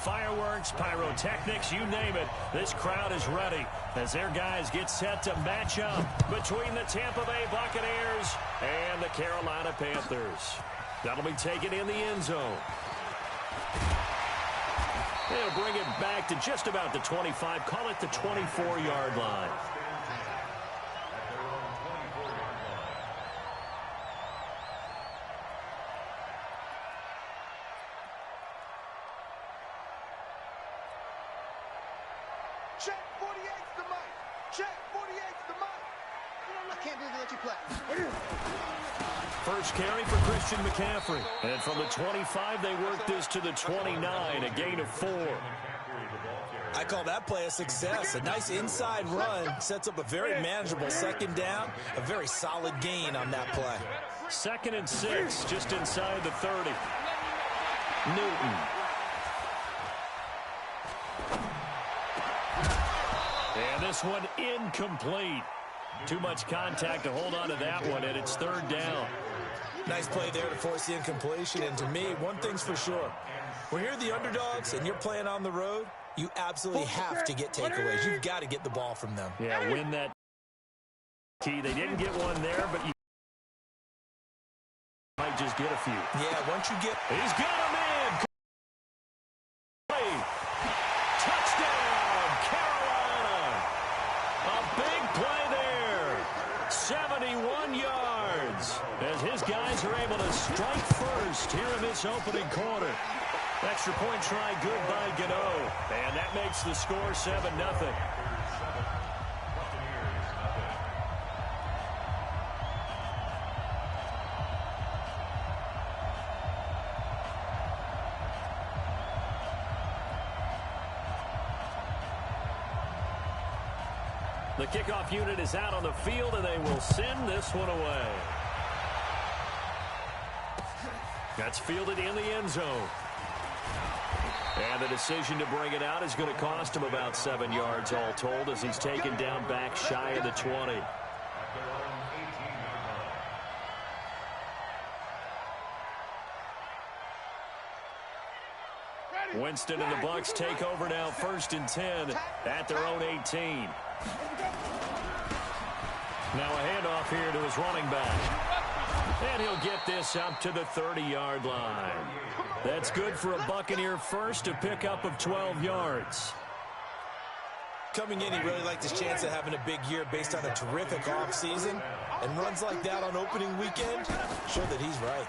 fireworks, pyrotechnics, you name it. This crowd is ready as their guys get set to match up between the Tampa Bay Buccaneers and the Carolina Panthers. That'll be taken in the end zone. They'll bring it back to just about the 25, call it the 24-yard line. Check 48's the mic. Check 48's the mic. I can't believe they let you play. First carry for Christian McCaffrey. And from the 25, they work this to the 29, a gain of 4. I call that play a success. A nice inside run sets up a very manageable second down. A very solid gain on that play. 2nd and 6, just inside the 30. Newton. And this one incomplete. Too much contact to hold on to that one, and it's 3rd down. Nice play there to force the incompletion. And to me, one thing's for sure. When you're the underdogs and you're playing on the road, you absolutely have to get takeaways. You've got to get the ball from them. Yeah, win that key. They didn't get one there, but you might just get a few. Yeah, once you get... He's got him in. Touchdown, Carolina. A big play there. 71 yards. As his guys are able to strike first here in this opening quarter. Extra point try good by Gano. And that makes the score 7-0. The kickoff unit is out on the field, and they will send this one away. That's fielded in the end zone. And the decision to bring it out is going to cost him about 7 yards all told as he's taken down back shy of the 20. Winston and the Bucs take over now 1st and 10 at their own 18. Now a handoff here to his running back. And he'll get this up to the 30-yard line. That's good for a Buccaneer first, a pickup of 12 yards. Coming in, he really liked his chance of having a big year based on a terrific offseason. And runs like that on opening weekend show that he's right.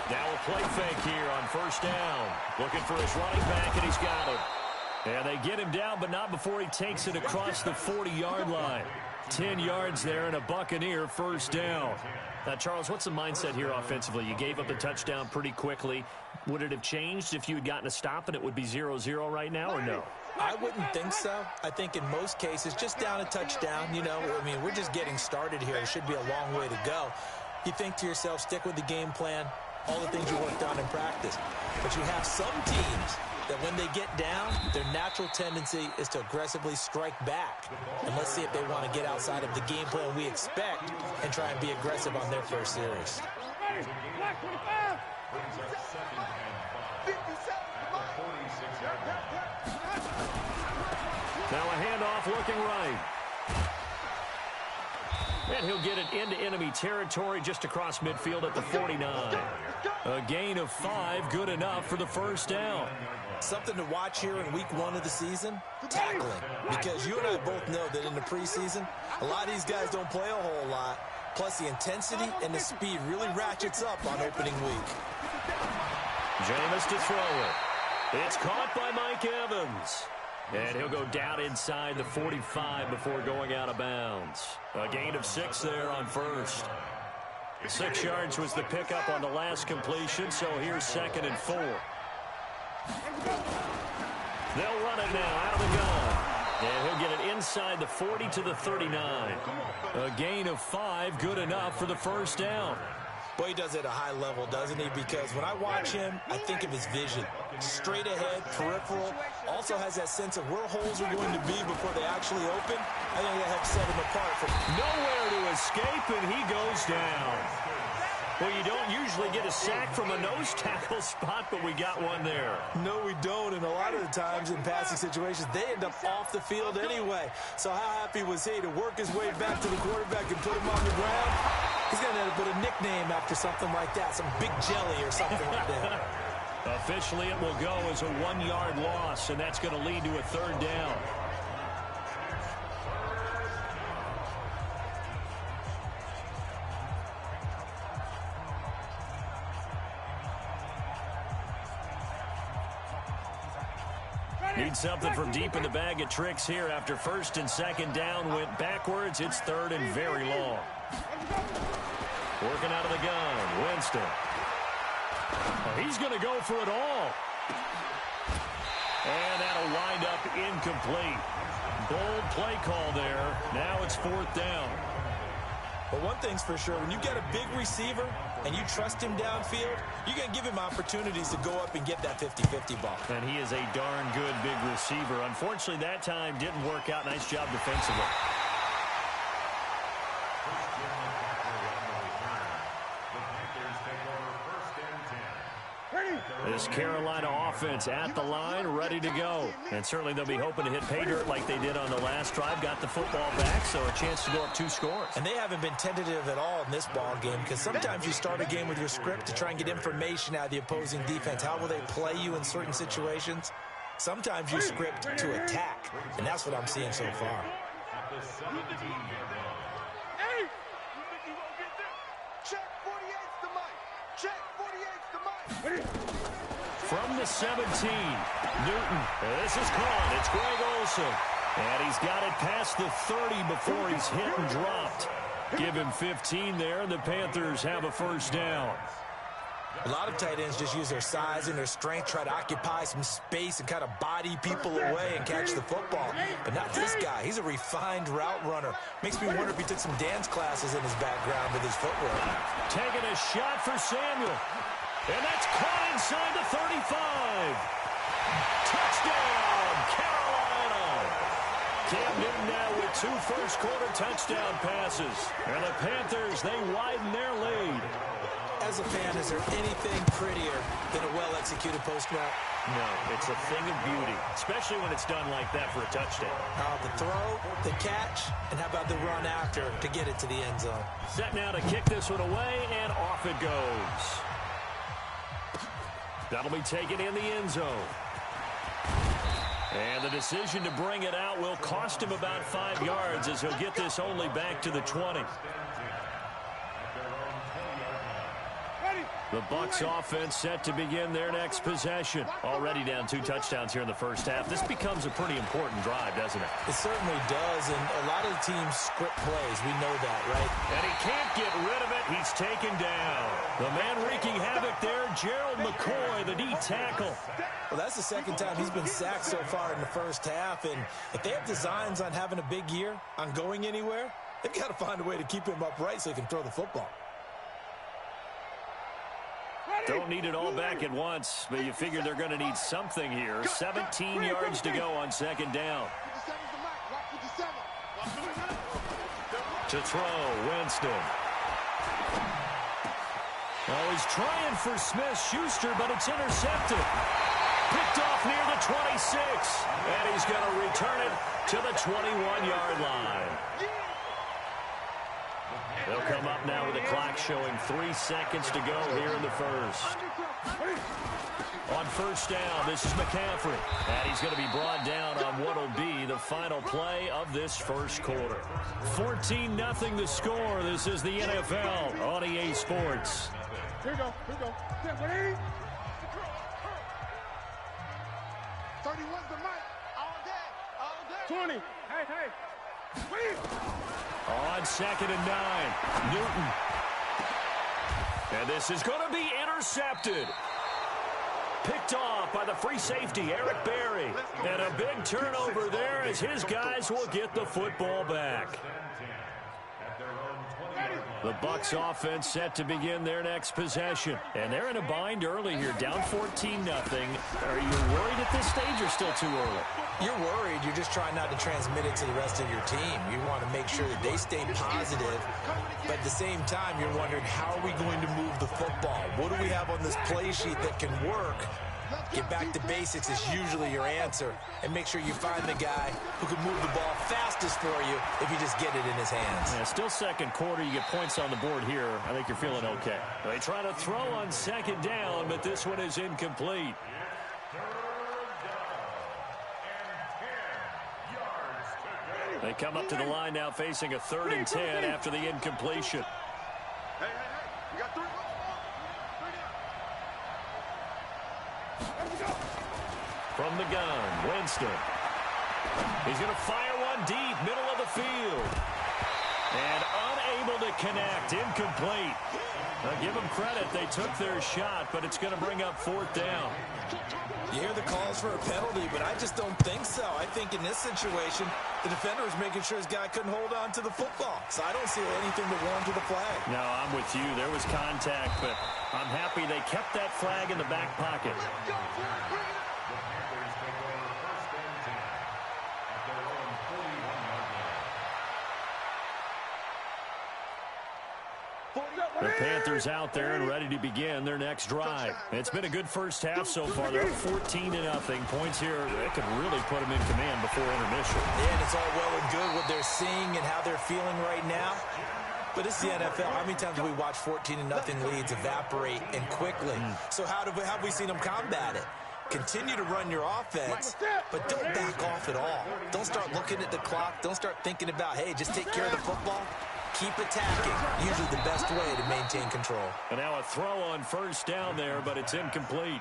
Now a play fake here on 1st down. Looking for his running back, and he's got him. And they get him down, but not before he takes it across the 40-yard line. 10 yards there and a Buccaneer 1st down. Now, Charles, what's the mindset here offensively? You gave up the touchdown pretty quickly. Would it have changed if you had gotten a stop and it would be 0-0 right now, or no? I wouldn't think so. I think in most cases, just down a touchdown, you know, I mean, we're just getting started here. It should be a long way to go. You think to yourself, stick with the game plan, all the things you worked on in practice. But you have some teams that when they get down, their natural tendency is to aggressively strike back. And let's see if they want to get outside of the game plan we expect and try and be aggressive on their first series. Now a handoff looking right. And he'll get it into enemy territory just across midfield at the 49. A gain of 5, good enough for the 1st down. Something to watch here in week 1 of the season, tackling. Because you and I both know that in the preseason, a lot of these guys don't play a whole lot. Plus the intensity and the speed really ratchets up on opening week. Jameis to throw it. It's caught by Mike Evans. And he'll go down inside the 45 before going out of bounds. A gain of 6 there on 1st. 6 yards was the pickup on the last completion, so here's 2nd and 4. They'll run it now out of the gun. And he'll get it inside the 40 to the 39. A gain of 5, good enough for the 1st down. Boy, he does it at a high level, doesn't he? Because when I watch him, I think of his vision. Straight ahead, peripheral. Also has that sense of where holes are going to be before they actually open. I think that helps set him apart. Nowhere to escape, and he goes down. Well, you don't usually get a sack from a nose tackle spot, but we got one there. No, we don't. of times in passing situations, they end up off the field anyway. So how happy was he to work his way back to the quarterback and put him on the ground? He's going to end up with a nickname after something like that, some big jelly or something like that. Officially, it will go as a 1-yard loss, and that's going to lead to a 3rd down. Need something from deep in the bag of tricks here after 1st and 2nd down went backwards. It's 3rd and very long. Working out of the gun, Winston. He's going to go for it all. And that'll wind up incomplete. Bold play call there. Now it's 4th down. But one thing's for sure, when you get a big receiver and you trust him downfield, you're going to give him opportunities to go up and get that 50-50 ball. And he is a darn good big receiver. Unfortunately, that time didn't work out. Nice job defensively. This Carolina offense at the line, ready to go. And certainly they'll be hoping to hit pay dirt like they did on the last drive. Got the football back, so a chance to go up 2 scores. And they haven't been tentative at all in this ball game, because sometimes you start a game with your script to try and get information out of the opposing defense. How will they play you in certain situations? Sometimes you script to attack, and that's what I'm seeing so far. Check 48's the mic. Check 48's the mic. From the 17, Newton. This is caught. It's Greg Olsen. And he's got it past the 30 before he's hit and dropped. Give him 15 there, and the Panthers have a 1st down. A lot of tight ends just use their size and their strength, try to occupy some space and kind of body people away and catch the football. But not this guy. He's a refined route runner. Makes me wonder if he took some dance classes in his background with his footwork. Taking a shot for Samuel. And that's caught inside the 35. Touchdown, Carolina. Cam Newton now with 2 first-quarter touchdown passes. And the Panthers, they widen their lead. As a fan, is there anything prettier than a well-executed post route? No, it's a thing of beauty, especially when it's done like that for a touchdown. The throw, the catch, and how about the run after to get it to the end zone? Set now to kick this one away, and off it goes. That'll be taken in the end zone. And the decision to bring it out will cost him about 5 yards as he'll get this only back to the 20. The Bucs offense set to begin their next possession. Already down 2 touchdowns here in the first half. This becomes a pretty important drive, doesn't it? It certainly does, and a lot of the teams script plays. We know that, right? And he can't get rid of it. He's taken down. The man wreaking havoc there, Gerald McCoy, the D tackle. Well, that's the 2nd time he's been sacked so far in the first half, and if they have designs on having a big year, on going anywhere, they've got to find a way to keep him upright so he can throw the football. Don't need it all back at once, but you figure they're going to need something here. 17 yards to go on 2nd down. To throw, Winston. Oh, he's trying for Smith-Schuster, but it's intercepted. Picked off near the 26, and he's going to return it to the 21-yard line. They'll come up now with the clock showing 3 seconds to go here in the first. On 1st down, this is McCaffrey. And he's going to be brought down on what will be the final play of this first quarter. 14-0 the score. This is the NFL on EA Sports. Here we go. 31's the mic. All day. 20. Hey. On 2nd and 9, Newton. And this is going to be intercepted. Picked off by the free safety, Eric Berry. And a big turnover there as his guys will get the football back. The Bucs offense set to begin their next possession. And they're in a bind early here, down 14-0. Are you worried at this stage or still too early? You're worried. You're just trying not to transmit it to the rest of your team. You want to make sure that they stay positive. But at the same time, you're wondering, how are we going to move the football? What do we have on this play sheet that can work Get back to basics is usually your answer, and make sure you find the guy who can move the ball fastest for you if you just get it in his hands. Yeah, still second quarter. You get points on the board here. I think you're feeling okay. They try to throw on second down, but this one is incomplete. They come up to the line now facing a 3rd and 10 after the incompletion. Hey, you got 3 balls. From the gun, Winston. He's going to fire one deep, middle of the field. And unable to connect, incomplete. Now give them credit, they took their shot, but it's going to bring up 4th down. You hear the calls for a penalty, but I just don't think so. I think in this situation, the defender was making sure his guy couldn't hold on to the football. So I don't see anything to warrant the flag. No, I'm with you. There was contact, but I'm happy they kept that flag in the back pocket. The Panthers out there and ready to begin their next drive. It's been a good first half so far. They're up 14-0. Points here that could really put them in command before intermission. Yeah, and it's all well and good what they're seeing and how they're feeling right now. But it's the NFL. How many times do we watch 14-0 leads evaporate and quickly? So how have we seen them combat it? Continue to run your offense, but don't back off at all. Don't start looking at the clock. Don't start thinking about, hey, just take care of the football. Keep attacking. Usually the best way to maintain control. And now a throw on 1st down there, but it's incomplete.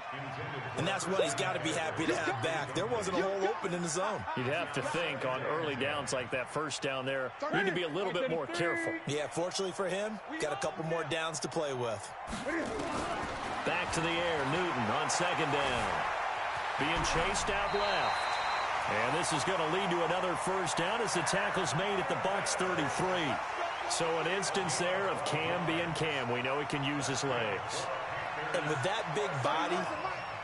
And that's what he's got to be happy to have back. There wasn't a hole open in the zone. You'd have to think on early downs like that 1st down there, you need to be a little bit more careful. Yeah, fortunately for him, got a couple more downs to play with. Back to the air, Newton on 2nd down. Being chased out left. And this is going to lead to another 1st down as the tackle's made at the Bucs 33. So an instance there of Cam being Cam. We know he can use his legs. And with that big body,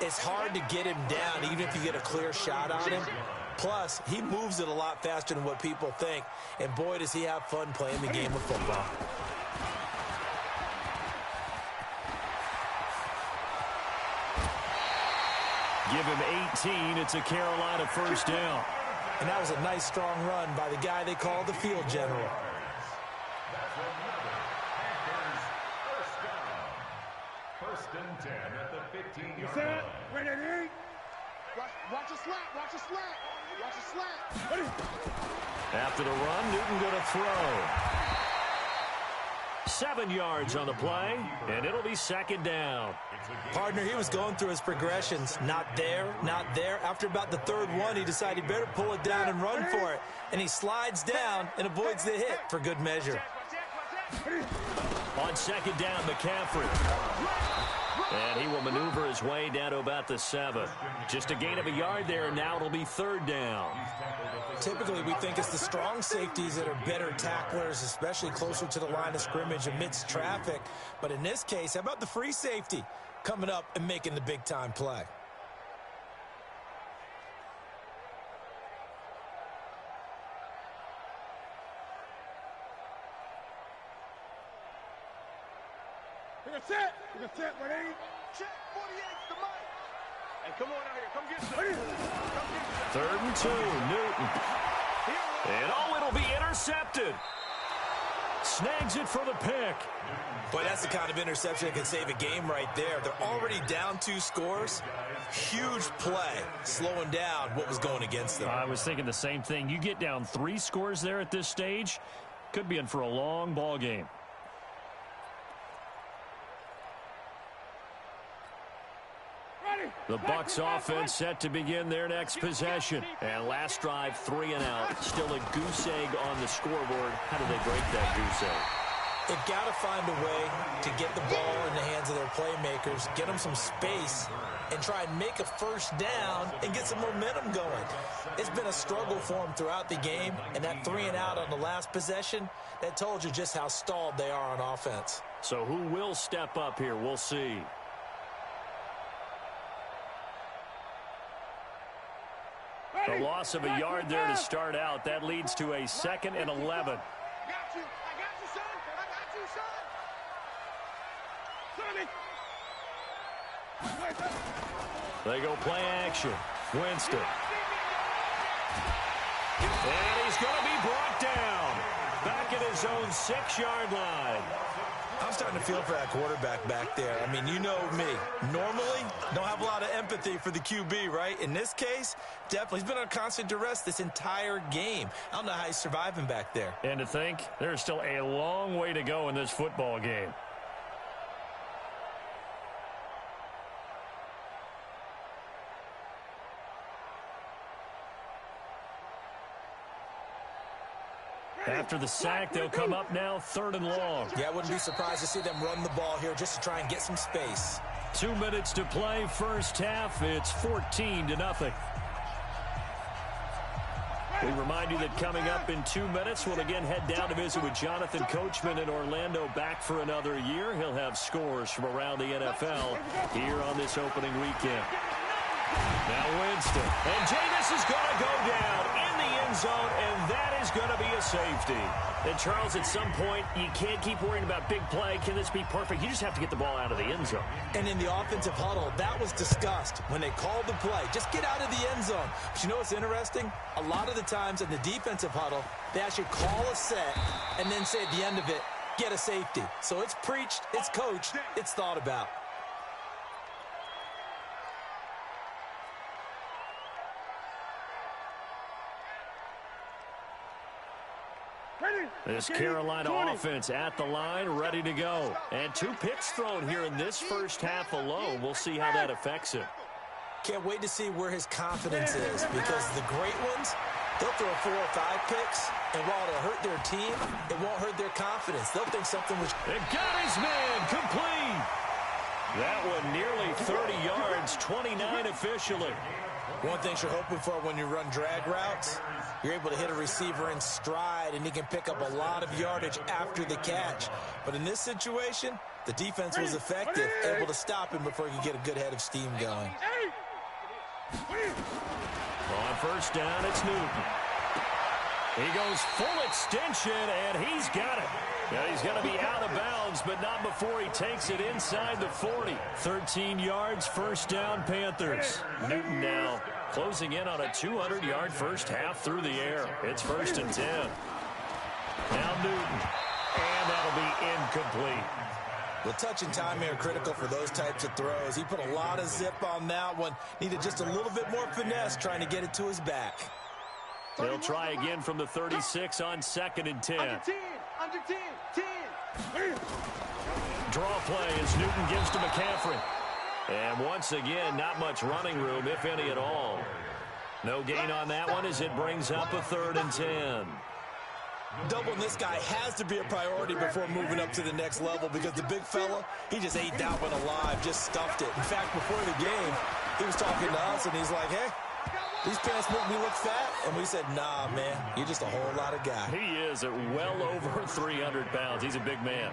it's hard to get him down even if you get a clear shot on him. Plus, he moves it a lot faster than what people think. And boy, does he have fun playing the game of football. Give him 18. It's a Carolina 1st down. And that was a nice, strong run by the guy they call the field general. Watch a slant. Watch a slant. Watch a slant. After the run, Newton going to throw. 7 yards on the play, and it'll be 2nd down. Partner, he was going through his progressions. Not there, not there. After about the 3rd one, he decided he better pull it down and run for it. And he slides down and avoids the hit for good measure. On 2nd down, McCaffrey. And he will maneuver his way down to about the 7. Just a gain of a yard there, and now it'll be 3rd down. Typically, we think it's the strong safeties that are better tacklers, especially closer to the line of scrimmage amidst traffic. But in this case, how about the free safety coming up and making the big-time play? Check 48's the mic. Hey, come on out here. Come get some. 3rd and 2, Newton. And it'll be intercepted. Snags it for the pick. Boy, that's the kind of interception that can save a game right there. They're already down 2 scores. Huge play, slowing down what was going against them. I was thinking the same thing. You get down 3 scores there at this stage, could be in for a long ball game. The Bucs offense set to begin their next possession. And last drive, 3 and out. Still a goose egg on the scoreboard. How do they break that goose egg? They've got to find a way to get the ball in the hands of their playmakers, get them some space, and try and make a 1st down and get some momentum going. It's been a struggle for them throughout the game, and that 3 and out on the last possession, that told you just how stalled they are on offense. So who will step up here? We'll see. The loss of a yard there to start out. That leads to a 2nd and 11. I got you. I got you, son. I got you, son. Sonny. They go play action. Winston. And he's going to be brought down. Back at his own 6-yard line. I'm starting to feel for that quarterback back there. I mean, you know me. Normally, don't have a lot of empathy for the QB, right? In this case, definitely. He's been on constant duress this entire game. I don't know how he's surviving back there. And to think, there's still a long way to go in this football game. After the sack, they'll come up now 3rd and long. Yeah, I wouldn't be surprised to see them run the ball here just to try and get some space. 2 minutes to play, first half. It's 14-0. We remind you that coming up in 2 minutes, we'll again head down to visit with Jonathan Coachman in Orlando, back for another year. He'll have scores from around the NFL here on this opening weekend. Now Winston. And Jameis is going to go down in the end zone, and that is going to be a safety. And, Charles, at some point, you can't keep worrying about big play. Can this be perfect? You just have to get the ball out of the end zone. And in the offensive huddle, that was discussed when they called the play. Just get out of the end zone. But you know what's interesting? A lot of the times in the defensive huddle, they actually call a set and then say at the end of it, get a safety. So it's preached, it's coached, it's thought about. This Carolina offense at the line, ready to go. And 2 picks thrown here in this first half alone. We'll see how that affects him. Can't wait to see where his confidence is, because the great ones, they'll throw 4 or 5 picks, and while it'll hurt their team, it won't hurt their confidence. They'll think something was... It got his man complete. That one nearly 30 yards, 29 officially. One thing you're hoping for when you run drag routes, you're able to hit a receiver in stride, and he can pick up a lot of yardage after the catch. But in this situation, the defense was effective, able to stop him before he could get a good head of steam going. On first down, it's Newton. He goes full extension, and he's got it. Yeah, he's going to be out of bounds, but not before he takes it inside the 40. 13 yards, first down, Panthers. Newton now closing in on a 200-yard first half through the air. It's 1st and 10. Now Newton, and that'll be incomplete. The touch and timing are critical for those types of throws. He put a lot of zip on that one. Needed just a little bit more finesse trying to get it to his back. They'll try again from the 36 on 2nd and 10. Under 10, 10. Draw play as Newton gives to McCaffrey. And once again, not much running room, if any at all. No gain on that one as it brings up a 3rd and 10. Doubling this guy has to be a priority before moving up to the next level, because the big fella, he just ate that one alive, just stuffed it. In fact, before the game, he was talking to us, and he's like, hey, these pants make me look fat. And we said, nah, man, you're just a whole lot of guy. He is at well over 300 pounds. He's a big man.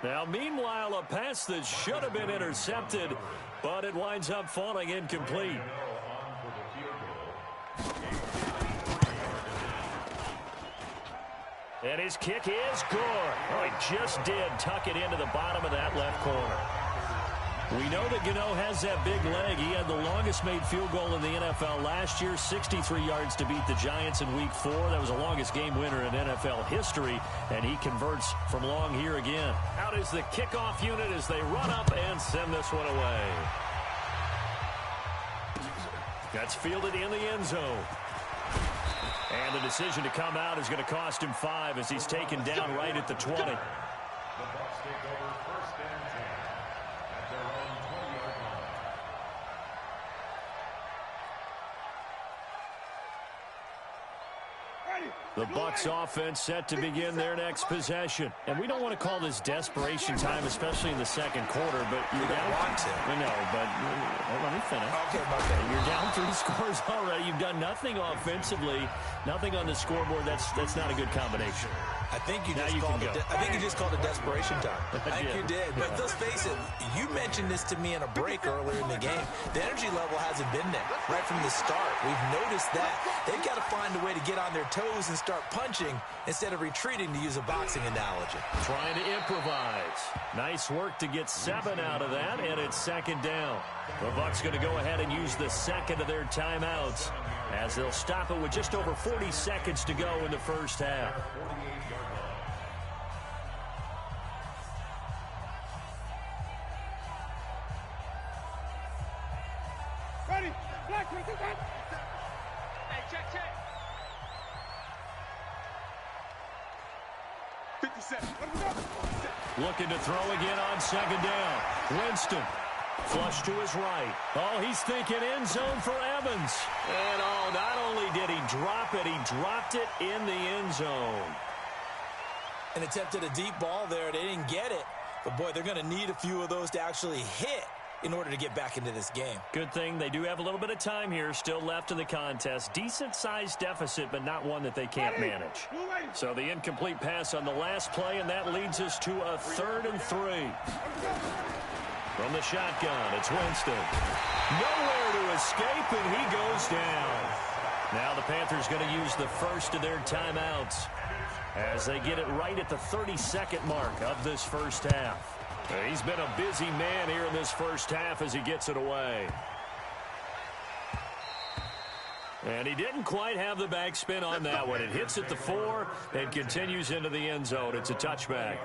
Now, meanwhile, a pass that should have been intercepted, but it winds up falling incomplete. And his kick is good. Oh, he just did tuck it into the bottom of that left corner. We know that Gano has that big leg. He had the longest made field goal in the NFL last year, 63 yards to beat the Giants in Week 4. That was the longest game winner in NFL history, and he converts from long here again. Out is the kickoff unit as they run up and send this one away. That's fielded in the end zone. And the decision to come out is going to cost him 5 as he's taken down right at the 20. The Bucs take over 1st and 10 at their own 20-yard line. The Bucs offense set to begin their next possession. And we don't want to call this desperation time, especially in the second quarter, but you're down. Want to. We know, but let me finish. Okay, okay. You're down 3 scores already. You've done nothing offensively, nothing on the scoreboard. That's not a good combination. I think you just called a desperation time. I think you did. But let's face it, you mentioned this to me in a break earlier in the game. The energy level hasn't been there right from the start. We've noticed that. They've got to find a way to get on their toes and start punching instead of retreating, to use a boxing analogy. Trying to improvise. Nice work to get 7 out of that, and it's second down. The Bucs going to go ahead and use the second of their timeouts as they'll stop it with just over 40 seconds to go in the first half. Ready? Black, hey, check. 57. Looking to throw again on second down. Winston. Flush to his right. Oh, he's thinking end zone for Evans. And not only did he drop it, he dropped it in the end zone. And attempted a deep ball there. They didn't get it. But, boy, they're going to need a few of those to actually hit in order to get back into this game. Good thing they do have a little bit of time here still left in the contest. Decent-sized deficit, but not one that they can't manage. So the incomplete pass on the last play, and that leads us to a 3rd and 3. From the shotgun, it's Winston. Nowhere to escape, and he goes down. Now the Panthers going to use the first of their timeouts as they get it right at the 32nd mark of this first half. He's been a busy man here in this first half as he gets it away. And he didn't quite have the backspin on that one. It hits at the 4 and continues into the end zone. It's a touchback.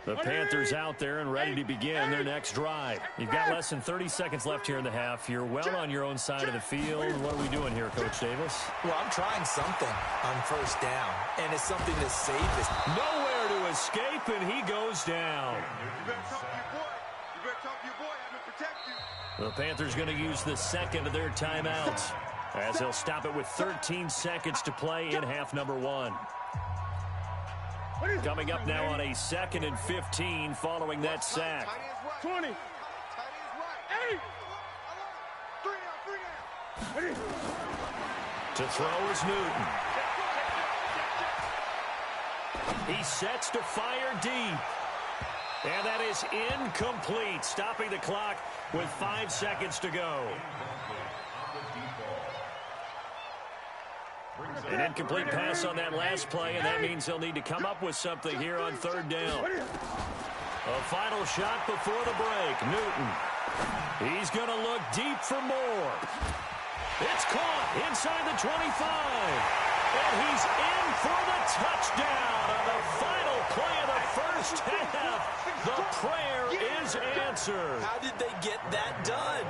The Panthers out there and ready to begin their next drive. You've got less than 30 seconds left here in the half. You're well on your own side of the field. What are we doing here, Coach Davis? Well, I'm trying something on first down, and it's something that's safest. Nowhere to escape, and he goes down. You better talk to your boy. You better talk to your boy. Have him protect you. The Panthers going to use the second of their timeouts as they'll stop it with 13 seconds to play in half number 1. Coming up now on a 2nd and 15 following that sack. 20. Tight end is right. 3 down. To throw is Newton. He sets to fire deep. And that is incomplete, stopping the clock with 5 seconds to go. An incomplete pass on that last play, and that means they'll need to come up with something here on 3rd down. A final shot before the break. Newton. He's going to look deep for more. It's caught inside the 25. And he's in for the touchdown on the final play of the first half. The prayer is answered. How did they get that done?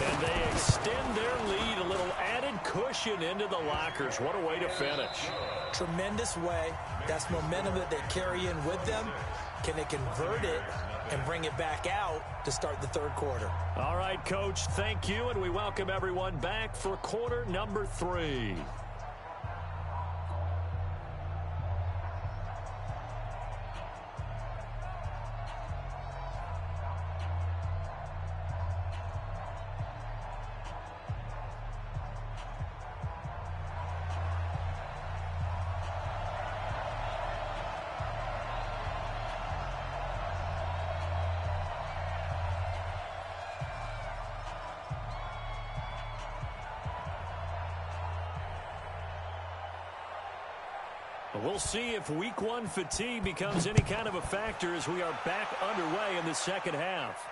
And they extend their lead, a little added cushion into the lockers. What a way to finish. Tremendous way. That's momentum that they carry in with them. Can they convert it and bring it back out to start the 3rd quarter? All right, Coach, thank you, and we welcome everyone back for quarter number 3. We'll see if week 1 fatigue becomes any kind of a factor as we are back underway in the second half.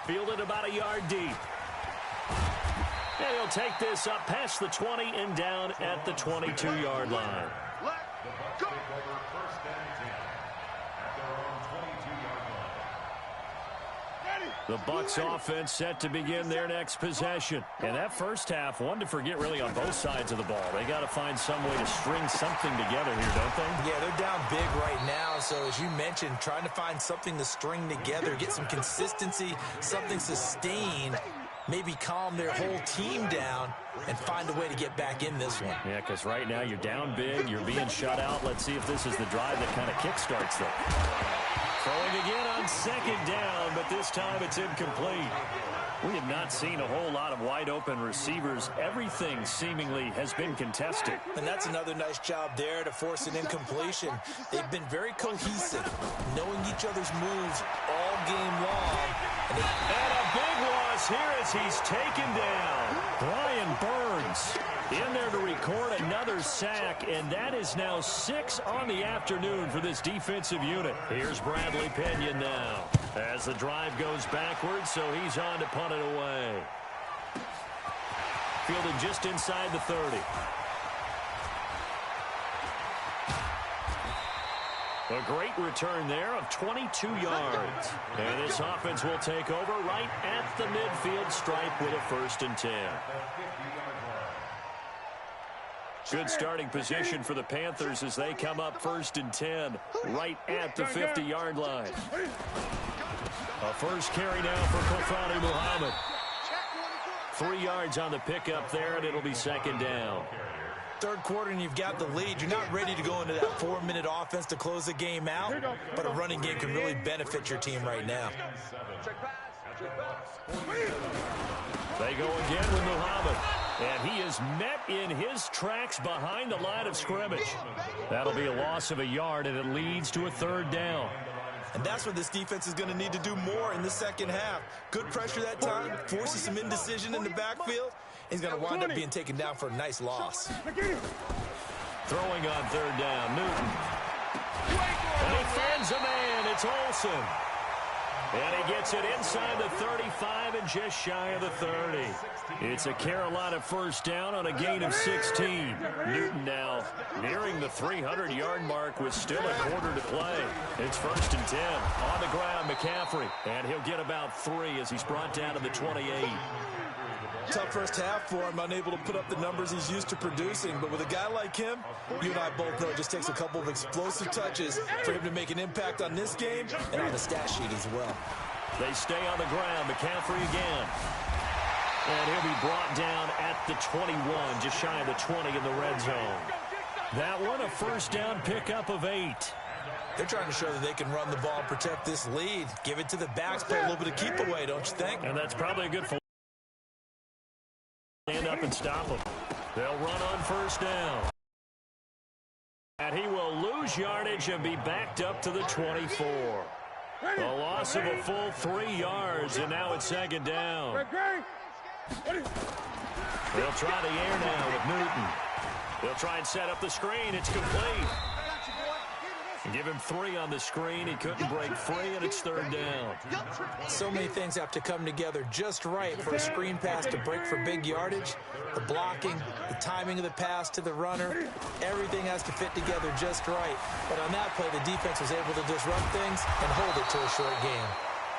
Fielded about a yard deep. And he'll take this up past the 20 and down at the 22-yard line. The Bucs take over 1st and 10 at their own 22-yard line. The Bucs offense set to begin their next possession. And that first half, one to forget really on both sides of the ball. They got to find some way to string something together here, don't they? Yeah, they're down big right now. So as you mentioned, trying to find something to string together, get some consistency, something sustained, maybe calm their whole team down and find a way to get back in this one. Yeah, because right now you're down big, you're being shut out. Let's see if this is the drive that kind of kickstarts them. Throwing again on second down, but this time it's incomplete. We have not seen a whole lot of wide-open receivers. Everything seemingly has been contested. And that's another nice job there to force an incompletion. They've been very cohesive, knowing each other's moves all game long. And a big loss here as he's taken down. Brian Burns in there to record another sack, and that is now 6 on the afternoon for this defensive unit. Here's Bradley Pinion now as the drive goes backwards, so he's on to punt it away. Fielded just inside the 30. A great return there of 22 yards. And this offense will take over right at the midfield stripe with a 1st and 10. Good starting position for the Panthers as they come up 1st and 10 right at the 50-yard line. A first carry now for Kofani Muhammad. 3 yards on the pickup there, and it'll be 2nd down. Third quarter and you've got the lead. You're not ready to go into that 4-minute offense to close the game out, but a running game can really benefit your team right now. They go again with Muhammad, and he is met in his tracks behind the line of scrimmage. That'll be a loss of a yard, and it leads to a 3rd down. And that's what this defense is going to need to do more in the second half. Good pressure that time, forces some indecision in the backfield. He's going to wind up being taken down for a nice loss. Throwing on 3rd down, Newton. And he finds a man. It's Olsen. And he gets it inside the 35 and just shy of the 30. It's a Carolina 1st down on a gain of 16. Newton now nearing the 300-yard mark with still a quarter to play. It's 1st and 10. On the ground, McCaffrey. And he'll get about 3 as he's brought down to the 28. Tough first half for him, unable to put up the numbers he's used to producing. But with a guy like him, you and I both know it just takes a couple of explosive touches for him to make an impact on this game and on the stat sheet as well. They stay on the ground. McCaffrey again. And he'll be brought down at the 21, just shy of the 20 in the red zone. That one a 1st down pickup of 8. They're trying to show that they can run the ball and protect this lead. Give it to the backs, play a little bit of keep away, don't you think? And that's probably a good for stand up and stop them. They'll run on 1st down. And he will lose yardage and be backed up to the 24. A loss of a full 3 yards, and now it's 2nd down. They'll try the air now with Newton. They'll try and set up the screen. It's complete. Give him 3 on the screen. He couldn't break free, and it's 3rd down. So many things have to come together just right for a screen pass to break for big yardage. The blocking, the timing of the pass to the runner, everything has to fit together just right. But on that play, the defense was able to disrupt things and hold it to a short game.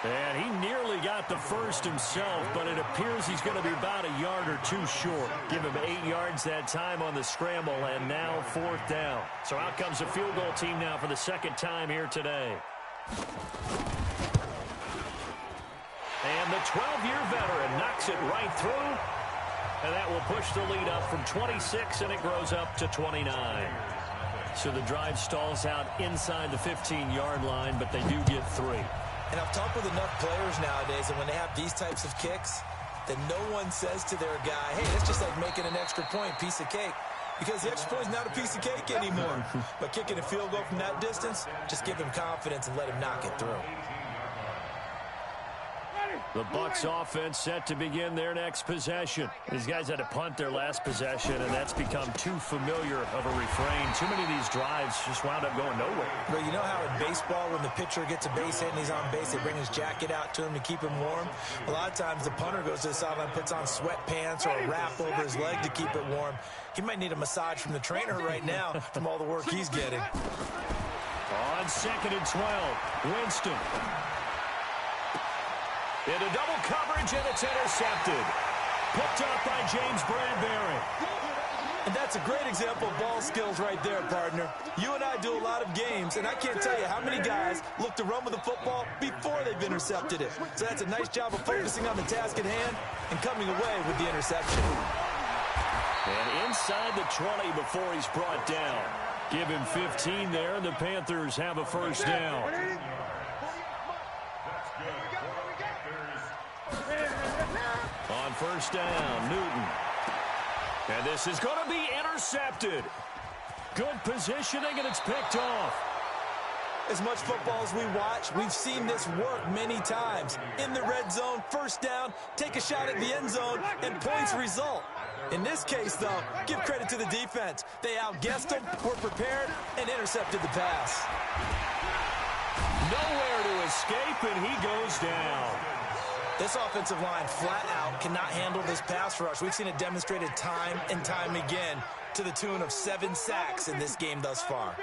And he nearly got the first himself, but it appears he's going to be about a yard or 2 short. Give him 8 yards that time on the scramble, and now 4th down. So out comes the field goal team now for the 2nd time here today. And the 12-year veteran knocks it right through, and that will push the lead up from 26, and it grows up to 29. So the drive stalls out inside the 15-yard line, but they do get 3. And I've talked with enough players nowadays, and when they have these types of kicks, that no one says to their guy, hey, it's just like making an extra point, piece of cake. Because the extra point is not a piece of cake anymore. But kicking a field goal from that distance, just give him confidence and let him knock it through. The Bucs offense set to begin their next possession. These guys had to punt their last possession, and that's become too familiar of a refrain. Too many of these drives just wound up going nowhere. But you know how in baseball, when the pitcher gets a base hit and he's on base, they bring his jacket out to him to keep him warm? A lot of times the punter goes to the sideline, puts on sweatpants or a wrap over his leg to keep it warm. He might need a massage from the trainer right now from all the work he's getting. On 2nd and 12, Winston. Into double coverage, and it's intercepted. Picked up by James Bradbury. And that's a great example of ball skills right there, partner. You and I do a lot of games, and I can't tell you how many guys look to run with the football before they've intercepted it. So that's a nice job of focusing on the task at hand and coming away with the interception. And inside the 20 before he's brought down. Give him 15 there, and the Panthers have a 1st down. first down. Newton. And this is going to be intercepted. Good positioning, and it's picked off. As much football as we watch, we've seen this work many times. In the red zone, first down, take a shot at the end zone, and points result. In this case, though, give credit to the defense. They outguessed them, were prepared, and intercepted the pass. Nowhere to escape, and he goes down. This offensive line flat out cannot handle this pass rush. We've seen it demonstrated time and time again to the tune of 7 sacks in this game thus far.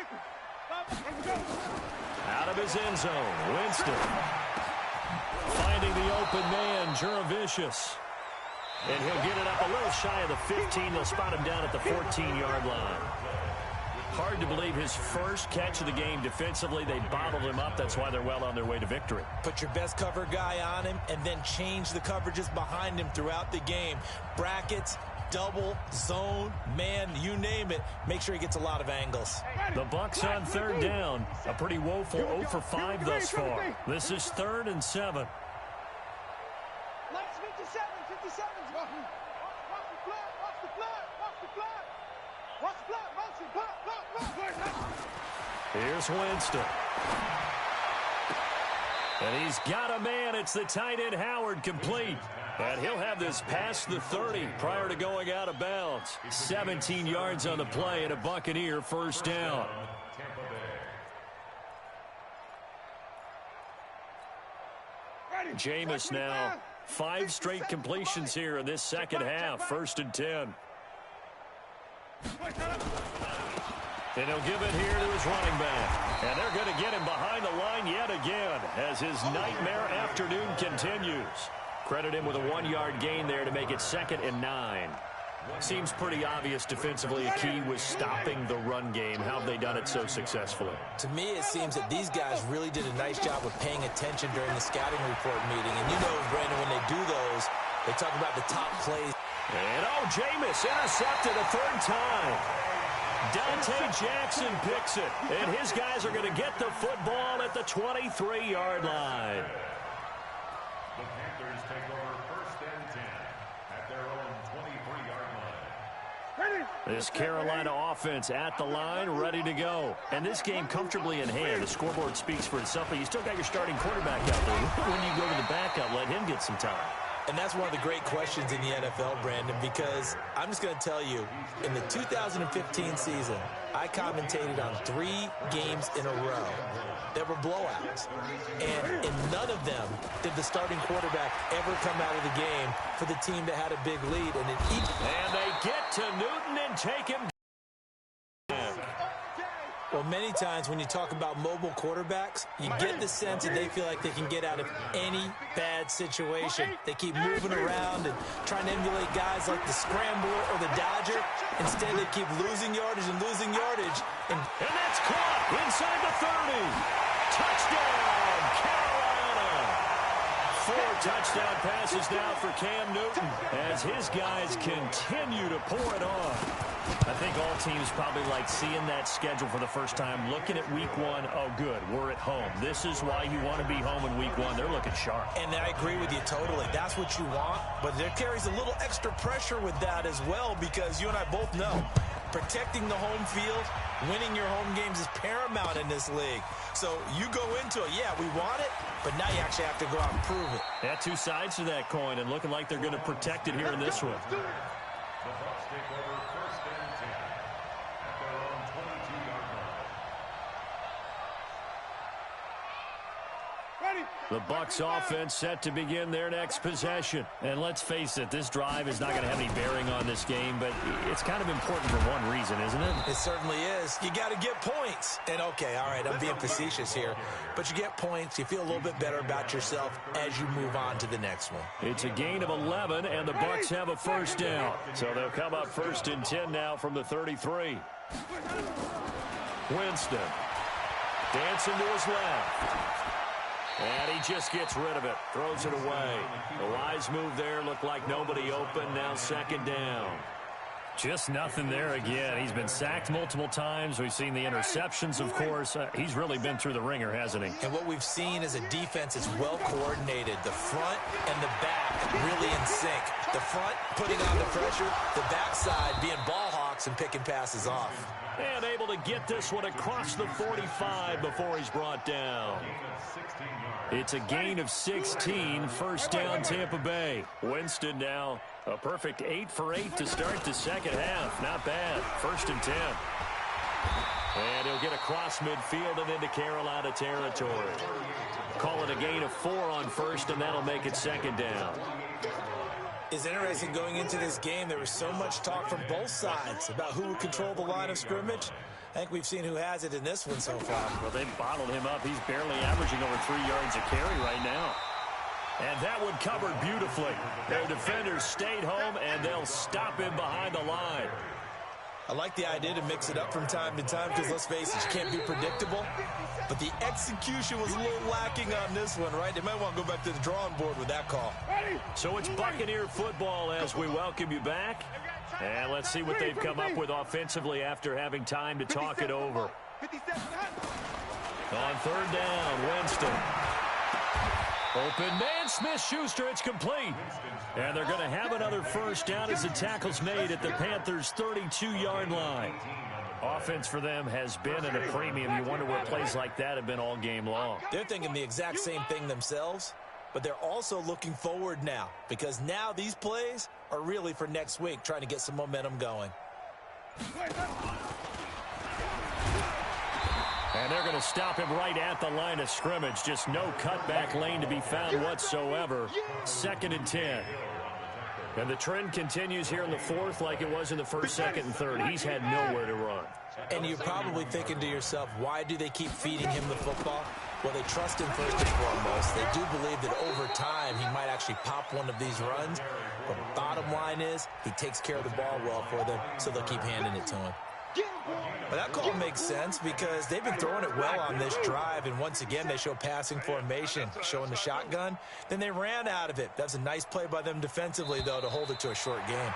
Out of his end zone, Winston. Finding the open man, Juravicius. And he'll get it up a little shy of the 15. They'll spot him down at the 14-yard line. Hard to believe his first catch of the game defensively. They bottled him up. That's why they're well on their way to victory. Put your best cover guy on him and then change the coverages behind him throughout the game. Brackets, double, zone, man, you name it. Make sure he gets a lot of angles. The Bucs on third down. A pretty woeful 0 for 5 thus far. This is 3rd and 7. Last 57. Watch the blood. Watch the blood. Here's Winston. And he's got a man. It's the tight end Howard, complete. And he'll have this past the 30 prior to going out of bounds. 17 yards on the play and a Buccaneer first down. Jameis now 5 straight completions here in this second half. 1st and 10. And he'll give it here to his running back. And they're going to get him behind the line yet again as his nightmare afternoon continues. Credit him with a 1-yard gain there to make it 2nd and 9. Seems pretty obvious defensively. A key was stopping the run game. How have they done it so successfully? To me, it seems that these guys really did a nice job of paying attention during the scouting report meeting. And you know, Brandon, when they do those, they talk about the top plays. And, Jameis intercepted a 3rd time. Dante Jackson picks it. And his guys are going to get the football at the 23-yard line. The Panthers take over 1st and 10 at their own 23-yard line. This Carolina offense at the line, ready to go. And this game comfortably in hand. The scoreboard speaks for itself, but you still got your starting quarterback out there. When you go to the backup, let him get some time. And that's one of the great questions in the NFL, Brandon, because I'm just going to tell you, in the 2015 season, I commentated on 3 games in a row that were blowouts. And in none of them did the starting quarterback ever come out of the game for the team that had a big lead. And in each... And they get to Newton and take him. Well, many times when you talk about mobile quarterbacks, you get the sense that they feel like they can get out of any bad situation. They keep moving around and trying to emulate guys like the Scrambler or the Dodger. Instead, they keep losing yardage and losing yardage. And that's caught inside the 30. Touchdown, Carolina. 4 touchdown passes now for Cam Newton as his guys continue to pour it on. I think all teams probably like seeing that schedule for the first time, looking at week 1. Oh, good, we're at home. This is why you want to be home in week 1. They're looking sharp. And I agree with you totally. That's what you want, but there carries a little extra pressure with that as well because you and I both know protecting the home field, winning your home games is paramount in this league. So you go into it, yeah, we want it, but now you actually have to go out and prove it. Yeah, 2 sides to that coin and looking like they're going to protect it here in this one. The Bucs take over 1st and 10 at their own 22-yard line. The Bucs offense set to begin their next possession. And let's face it, this drive is not going to have any bearing on this game, but it's kind of important for one reason, isn't it? It certainly is. You got to get points. And, okay, all right, I'm being facetious here, but you get points, you feel a little bit better about yourself as you move on to the next one. It's a gain of 11, and the Bucs have a first down. So they'll come up 1st and 10 now from the 33. Winston dancing to his left. And he just gets rid of it, throws it away. The wise move there, looked like nobody open, now 2nd down. Just nothing there again. He's been sacked multiple times. We've seen the interceptions, of course. He's really been through the ringer, hasn't he? And what we've seen is a defense that's well coordinated. The front and the back really in sync. The front putting on the pressure, the backside being ball hawks and picking passes off. And able to get this one across the 45 before he's brought down. It's a gain of 16, first down Tampa Bay. Winston now a perfect 8 for 8 to start the second half. Not bad. 1st and 10. And he'll get across midfield and into Carolina territory. Call it a gain of 4 on first, and that'll make it 2nd down. It's interesting going into this game. There was so much talk from both sides about who would control the line of scrimmage. I think we've seen who has it in this one so far. Well, they've bottled him up. He's barely averaging over 3 yards a carry right now. And that one covered beautifully. Their defenders stayed home, and they'll stop him behind the line. I like the idea to mix it up from time to time because, let's face it, you can't be predictable. But the execution was a little lacking on this one, right? They might want to go back to the drawing board with that call. So it's Buccaneer football as we welcome you back. And let's see what they've come up with offensively after having time to talk it over. On 3rd down, Winston. Open man, Smith-Schuster, it's complete. And they're going to have another first down as the tackle's made at the Panthers' 32-yard line. Offense for them has been at a premium. You wonder where plays like that have been all game long. They're thinking the exact same thing themselves, but they're also looking forward now because now these plays are really for next week, trying to get some momentum going. And they're going to stop him right at the line of scrimmage. Just no cutback lane to be found whatsoever. 2nd and 10. And the trend continues here in the 4th like it was in the 1st, 2nd, and 3rd. He's had nowhere to run. And you're probably thinking to yourself, why do they keep feeding him the football? Well, they trust him first and foremost. They do believe that over time he might actually pop one of these runs. But bottom line is he takes care of the ball well for them, so they'll keep handing it to him. But that call makes sense because they've been throwing it well on this drive, and once again they show passing formation, showing the shotgun. Then they ran out of it. That's a nice play by them defensively, though, to hold it to a short game.